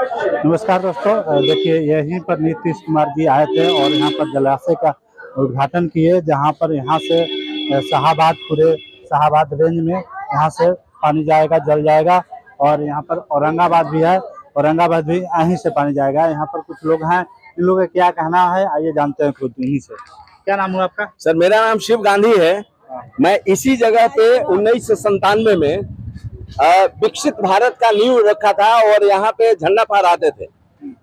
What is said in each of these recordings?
नमस्कार दोस्तों, देखिए यहीं पर नीतीश कुमार जी आए थे और यहाँ पर जलाशय का उद्घाटन किए, जहाँ पर यहाँ से शाहाबाद, पूरे शाहाबाद रेंज में यहाँ से पानी जाएगा, जल जाएगा। और यहाँ पर औरंगाबाद भी है, औरंगाबाद भी यहीं से पानी जाएगा। यहाँ पर कुछ लोग हैं, इन लोगों का क्या कहना है आइए जानते हैं खुद इन्हीं से। क्या नाम हुआ आपका? सर, मेरा नाम शिव गांधी है। मैं इसी जगह पे 1997 में विकसित भारत का नींव रखा था और यहाँ पे झंडा फहराते थे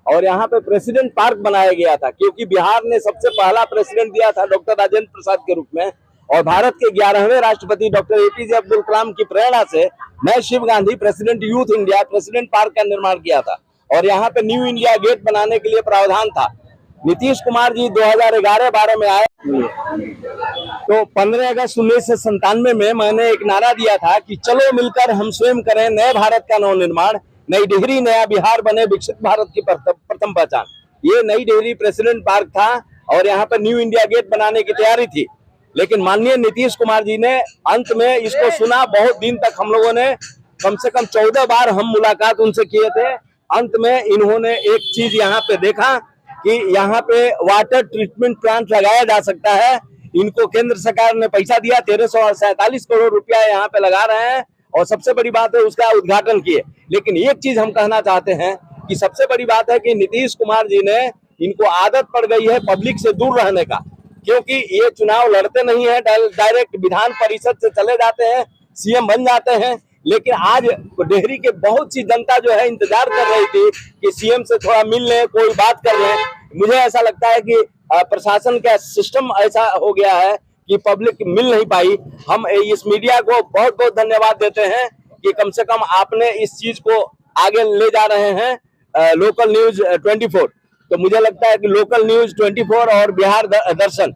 और यहाँ पे प्रेसिडेंट पार्क बनाया गया था, क्योंकि बिहार ने सबसे पहला प्रेसिडेंट दिया था डॉक्टर राजेंद्र प्रसाद के रूप में। और भारत के 11वें राष्ट्रपति डॉक्टर एपीजे अब्दुल कलाम की प्रेरणा से मैं Shiv Gandhi president youth India president park का निर्माण किया था और यहाँ पे न्यू इंडिया गेट बनाने के लिए प्रावधान था। नीतीश कुमार जी 2011-12 में आए तो 15 अगस्त 1997 में मैंने एक नारा दिया था कि चलो मिलकर हम स्वयं करें नए भारत का नवनिर्माण, नई डिहरी नया बिहार बने विकसित भारत की प्रथम पहचान। ये नई डिहरी प्रेसिडेंट पार्क था और यहाँ पर न्यू इंडिया गेट बनाने की तैयारी थी, लेकिन माननीय नीतीश कुमार जी ने अंत में इसको सुना। बहुत दिन तक हम लोगों ने कम से कम 14 बार हम मुलाकात उनसे किए थे। अंत में इन्होंने एक चीज यहाँ पे देखा कि यहाँ पे वाटर ट्रीटमेंट प्लांट लगाया जा सकता है। इनको केंद्र सरकार ने पैसा दिया, 1347 करोड़ रुपया यहाँ पे लगा रहे हैं और सबसे बड़ी बात है उसका उद्घाटन किए। लेकिन एक चीज हम कहना चाहते हैं कि सबसे बड़ी बात है कि नीतीश कुमार जी ने, इनको आदत पड़ गई है पब्लिक से दूर रहने का, क्योंकि ये चुनाव लड़ते नहीं है, डायरेक्ट विधान परिषद से चले जाते हैं, सीएम बन जाते हैं। लेकिन आज डेहरी के बहुत सी जनता जो है इंतजार कर रही थी कि सीएम से थोड़ा मिल लें, कोई बात कर लें। मुझे ऐसा लगता है कि प्रशासन का सिस्टम ऐसा हो गया है कि पब्लिक मिल नहीं पाई। हम इस मीडिया को बहुत बहुत धन्यवाद देते हैं कि कम से कम आपने इस चीज को आगे ले जा रहे हैं। लोकल न्यूज 24, तो मुझे लगता है कि लोकल न्यूज 24 और बिहार दर्शन,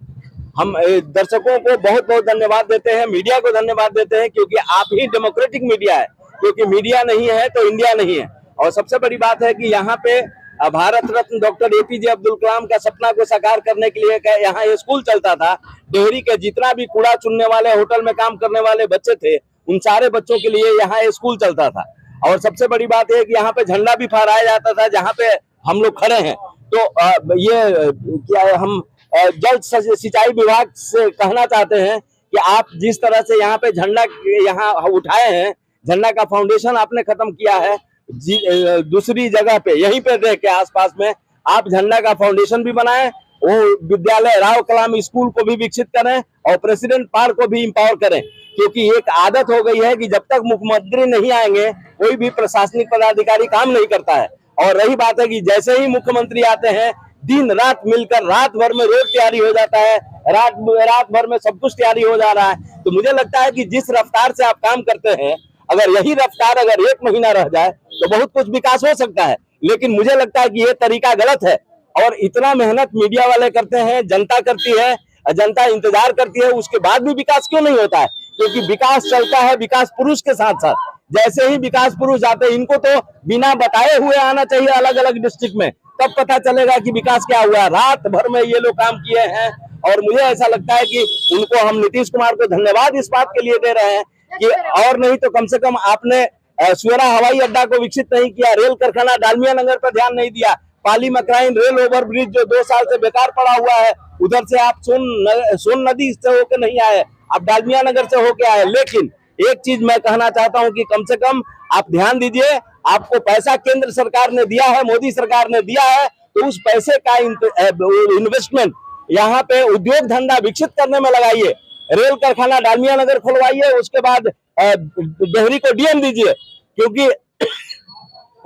हम दर्शकों को बहुत बहुत धन्यवाद देते हैं, मीडिया को धन्यवाद देते हैं, क्योंकि आप ही डेमोक्रेटिक मीडिया है। क्योंकि मीडिया नहीं है तो इंडिया नहीं है। और सबसे बड़ी बात है कि यहाँ पे भारत रत्न डॉक्टर एपीजे अब्दुल कलाम का सपना को साकार करने के लिए यहाँ ये स्कूल चलता था। डेहरी के जितना भी कूड़ा चुनने वाले, होटल में काम करने वाले बच्चे थे, उन सारे बच्चों के लिए यहाँ ये स्कूल चलता था। और सबसे बड़ी बात है कि यहाँ पे झंडा भी फहराया जाता था जहाँ पे हम लोग खड़े हैं। तो ये क्या हम जल सिंचाई विभाग से कहना चाहते हैं कि आप जिस तरह से यहाँ पे झंडा यहाँ उठाए हैं, झंडा का फाउंडेशन आपने खत्म किया है, दूसरी जगह पे यहीं पे देख के आसपास में आप झंडा का फाउंडेशन भी बनाएं, वो विद्यालय राव कलाम स्कूल को भी विकसित करें और प्रेसिडेंट पार्क को भी इंपावर करें। क्योंकि एक आदत हो गई है कि जब तक मुख्यमंत्री नहीं आएंगे कोई भी प्रशासनिक पदाधिकारी काम नहीं करता है। और रही बात है कि जैसे ही मुख्यमंत्री आते हैं, दिन रात मिलकर रात भर में रोड तैयारी हो जाता है, रात भर में सब कुछ तैयारी हो जा रहा है। तो मुझे लगता है कि जिस रफ्तार से आप काम करते हैं, अगर यही रफ्तार अगर 1 महीना रह जाए तो बहुत कुछ विकास हो सकता है। लेकिन मुझे लगता है कि ये तरीका गलत है और इतना मेहनत मीडिया वाले करते हैं, जनता करती है, जनता इंतजार करती है, उसके बाद भी विकास क्यों नहीं होता है? क्योंकि विकास चलता है विकास पुरुष के साथ साथ। जैसे ही विकास पुरुष जाते हैं, इनको तो बिना बताए हुए आना चाहिए अलग अलग डिस्ट्रिक्ट में, तब पता चलेगा कि विकास क्या हुआ। रात भर में ये लोग काम किए हैं और मुझे ऐसा लगता है कि उनको हम नीतीश कुमार को धन्यवाद इस बात के लिए दे रहे हैं कि और नहीं तो कम से कम आपने सुअरा हवाई अड्डा को विकसित नहीं किया, रेल कारखाना डालमिया नगर पर ध्यान नहीं दिया, पाली मकराइन रेल ओवर ब्रिज जो 2 साल से बेकार पड़ा हुआ है, उधर से आप सोन नदी से होकर नहीं आए, आप डालमिया नगर से होके आए। लेकिन एक चीज मैं कहना चाहता हूं कि कम से कम आप ध्यान दीजिए, आपको पैसा केंद्र सरकार ने दिया है, मोदी सरकार ने दिया है, तो उस पैसे का इन्वेस्टमेंट यहाँ पे उद्योग धंधा विकसित करने में लगाइए। रेल कारखाना डालमिया नगर खुलवाइए, उसके बाद डेहरी को डीएम दीजिए, क्योंकि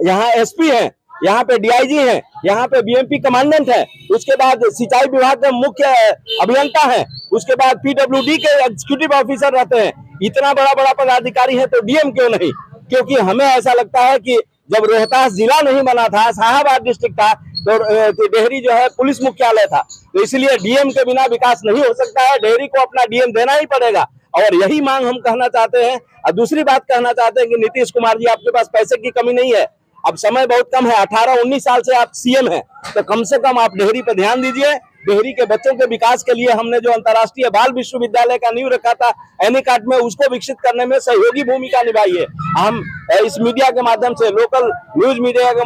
यहाँ एसपी हैं, यहाँ पे डीआईजी हैं, यहाँ पे बीएमपी कमांडेंट है, उसके बाद सिंचाई विभाग के मुख्य अभियंता हैं, उसके बाद पीडब्ल्यूडी के एग्जीक्यूटिव ऑफिसर रहते हैं। इतना बड़ा बड़ा पदाधिकारी है तो डीएम क्यों नहीं? क्योंकि हमें ऐसा लगता है कि जब रोहतास जिला नहीं बना था, शाहाबाद डिस्ट्रिक्ट था, तो डेहरी जो है पुलिस मुख्यालय था, तो इसलिए डीएम के बिना विकास नहीं हो सकता है। डेहरी को अपना डीएम देना ही पड़ेगा और यही मांग हम कहना चाहते हैं। और दूसरी बात कहना चाहते हैं कि नीतीश कुमार जी, आपके पास पैसे की कमी नहीं है, अब समय बहुत कम है, 18-19 साल से आप सीएम हैं, तो कम से कम आप डेहरी पे ध्यान दीजिए। डेहरी के बच्चों के विकास के लिए हमने जो अंतर्राष्ट्रीय बाल विश्वविद्यालय का नींव रखा था एनीकाट में, उसको विकसित करने में सहयोगी भूमिका निभाइए। हम इस मीडिया के माध्यम से, लोकल न्यूज मीडिया के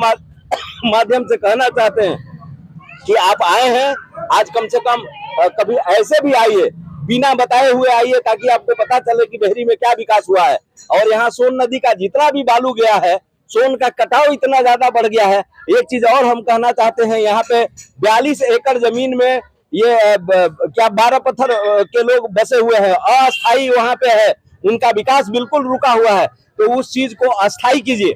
माध्यम से कहना चाहते हैं कि आप आए हैं, आज कम से कम कभी ऐसे भी आइए, बिना बताए हुए आइए, ताकि आपको पता चले कि डेहरी में क्या विकास हुआ है। और यहाँ सोन नदी का जितना भी बालू गया है, सोन का कटाव इतना ज्यादा बढ़ गया है। एक चीज और हम कहना चाहते हैं, यहाँ पे 42 एकड़ जमीन में ये क्या 12 पत्थर के लोग बसे हुए हैं, अस्थायी वहां पे है, उनका विकास बिल्कुल रुका हुआ है। तो उस चीज को अस्थायी कीजिए,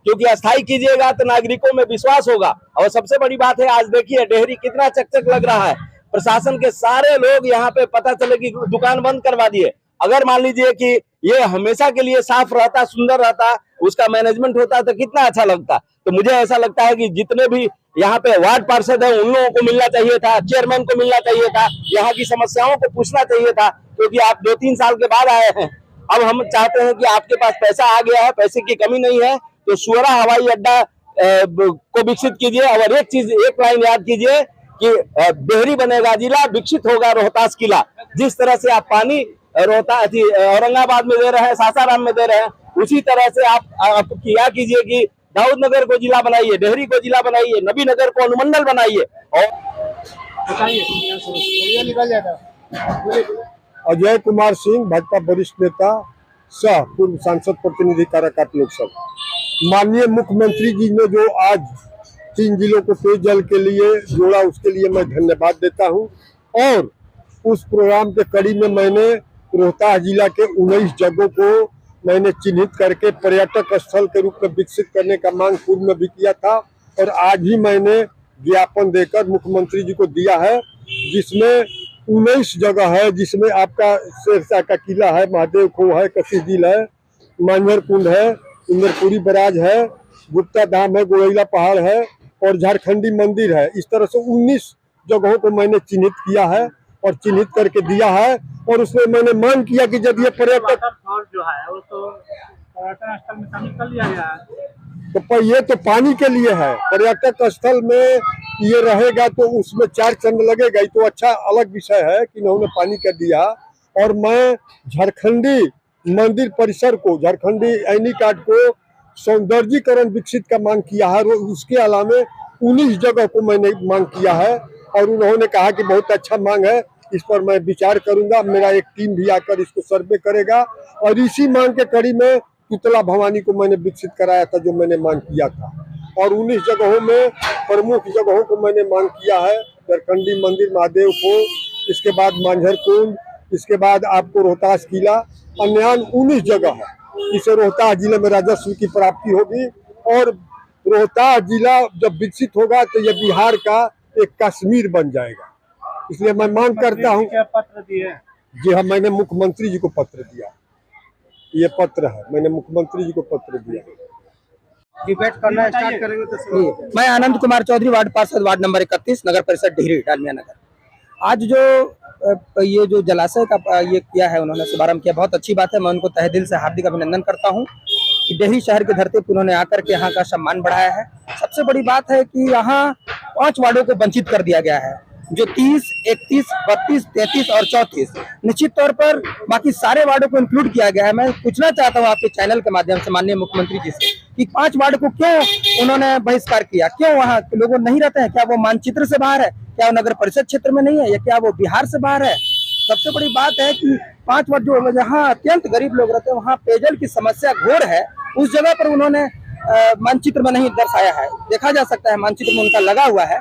क्योंकि अस्थायी कीजिएगा तो नागरिकों में विश्वास होगा। और सबसे बड़ी बात है, आज देखिए डेहरी कितना चकचक लग रहा है। प्रशासन के सारे लोग यहाँ पे पता चले कि दुकान बंद करवा दिए। अगर मान लीजिए कि ये हमेशा के लिए साफ रहता, सुंदर रहता, उसका मैनेजमेंट होता तो कितना अच्छा लगता। तो मुझे ऐसा लगता है कि जितने भी यहाँ पे वार्ड पार्षद है, उन लोगों को मिलना चाहिए था, चेयरमैन को मिलना चाहिए था, यहाँ की समस्याओं को पूछना चाहिए था, क्योंकि आप 2-3 साल के बाद आए हैं। अब हम चाहते हैं कि आपके पास पैसा आ गया है, पैसे की कमी नहीं है, तो सुअरा हवाई अड्डा को विकसित कीजिए। और एक चीज, एक लाइन याद कीजिए कि डेहरी बनेगा जिला, विकसित होगा रोहतास किला। जिस तरह से आप पानी रोहतास औरंगाबाद में दे रहे हैं, सासाराम में दे रहे हैं, उसी तरह से आप किया कीजिए कि दाऊद नगर को जिला बनाइए, डेहरी को जिला बनाइए, नबी नगर को अनुमंडल बनाइए। और अजय कुमार सिंह, भाजपा वरिष्ठ नेता सह पूर्व सांसद प्रतिनिधि काराकाट लोकसभा। माननीय मुख्यमंत्री जी ने जो आज 3 जिलों को पेयजल के लिए जोड़ा, उसके लिए मैं धन्यवाद देता हूं। और उस प्रोग्राम के कड़ी में मैंने रोहतास जिला के 19 जगहों को मैंने चिन्हित करके पर्यटक स्थल के रूप में विकसित करने का मांग पूर्व में भी किया था, और आज ही मैंने ज्ञापन देकर मुख्यमंत्री जी को दिया है, जिसमें 19 जगह है, जिसमें आपका शेरशाह का किला है, महादेव खो है, कसी झील है, मांझर कुंड है, इंद्रपुरी बराज है, गुप्ता धाम है, गोरैला पहाड़ है और झारखंडी मंदिर है। इस तरह से 19 जगहों को मैंने चिन्हित किया है और चिन्हित करके दिया है। और उसमें मैंने मांग किया कि जब ये पर्यटक जो है वो तो पर्यटन स्थल में शामिल कर लिया गया है, तो ये तो पानी के लिए है। पर्यटक स्थल में ये रहेगा तो उसमें 4 चंद लगेगा, ये तो अच्छा अलग विषय है कि इन्होंने पानी कर दिया। और मैं झारखंडी मंदिर परिसर को, झारखंडी ऐनी कार्ड को सौंदर्यीकरण विकसित का मांग किया है। और उसके अलावा 19 जगह को मैंने मांग किया है, और उन्होंने कहा कि बहुत अच्छा मांग है, इस पर मैं विचार करूंगा। मेरा एक टीम भी आकर इसको सर्वे करेगा। और इसी मांग के कड़ी में तुतला भवानी को मैंने विकसित कराया था, जो मैंने मांग किया था। और 19 जगहों में प्रमुख जगहों को मैंने मांग किया है, झारखंडी मंदिर, महादेव को, इसके बाद मांझर कुंड, इसके बाद आपको रोहतास किला, अन्य 19 जगह है। इसे रोहतास जिले में राजस्व की प्राप्ति होगी। और रोहतास जिला जब विकसित होगा तो यह बिहार का एक कश्मीर बन जाएगा। इसलिए मैं मांग करता हूँ। पत्र दिए? जी हाँ, मैंने मुख्यमंत्री जी को पत्र दिया। ये पत्र है, मैंने मुख्यमंत्री जी को पत्र दिया। डिबेट करना स्टार्ट करेंगे तो मैं आनंद कुमार चौधरी, वार्ड पार्षद, वार्ड नंबर 31, नगर परिषद डेहरी, डालमिया नगर। आज ये जो जलाशय का ये किया है, उन्होंने शुभारंभ किया, बहुत अच्छी बात है। मैं उनको तहे दिल से हार्दिक अभिनंदन करता हूं कि डेहरी शहर की धरती पर उन्होंने आकर के यहाँ का सम्मान बढ़ाया है। सबसे बड़ी बात है कि यहाँ 5 वार्डों को वंचित कर दिया गया है, जो 30, 31, 32, 33 और 34। निश्चित तौर पर बाकी सारे वार्डों को इंक्लूड किया गया है। मैं पूछना चाहता हूं आपके चैनल के माध्यम से माननीय मुख्यमंत्री जी से कि 5 वार्ड को क्यों उन्होंने बहिष्कार किया, क्यों वहाँ लोग नहीं रहते हैं? क्या वो मानचित्र से बाहर है? क्या वो नगर परिषद क्षेत्र में नहीं है, या क्या वो बिहार से बाहर है? सबसे बड़ी बात है कि 5 वार्ड जो जहाँ अत्यंत गरीब लोग रहते हैं, वहाँ पेयजल की समस्या घोर है, उस जगह पर उन्होंने मानचित्र में नहीं दर्शाया है। देखा जा सकता है मानचित्र में उनका लगा हुआ है।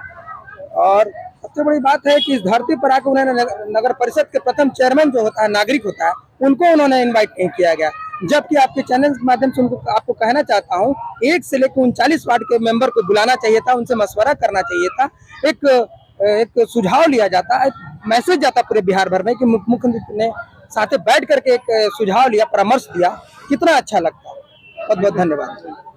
और सबसे बड़ी बात है कि इस धरती पर आकर उन्होंने नगर परिषद के प्रथम चेयरमैन जो होता है, नागरिक होता है, उनको उन्होंने इनवाइट नहीं किया गया। जबकि आपके चैनल के माध्यम से उनको आपको कहना चाहता हूं, 1 से लेकर 39 वार्ड के मेंबर को बुलाना चाहिए था, उनसे मशवरा करना चाहिए था, एक सुझाव लिया जाता, एक मैसेज जाता पूरे बिहार भर में कि मुख्यमंत्री ने साथ बैठ करके एक सुझाव लिया, परामर्श दिया, कितना अच्छा लगता। बहुत बहुत धन्यवाद।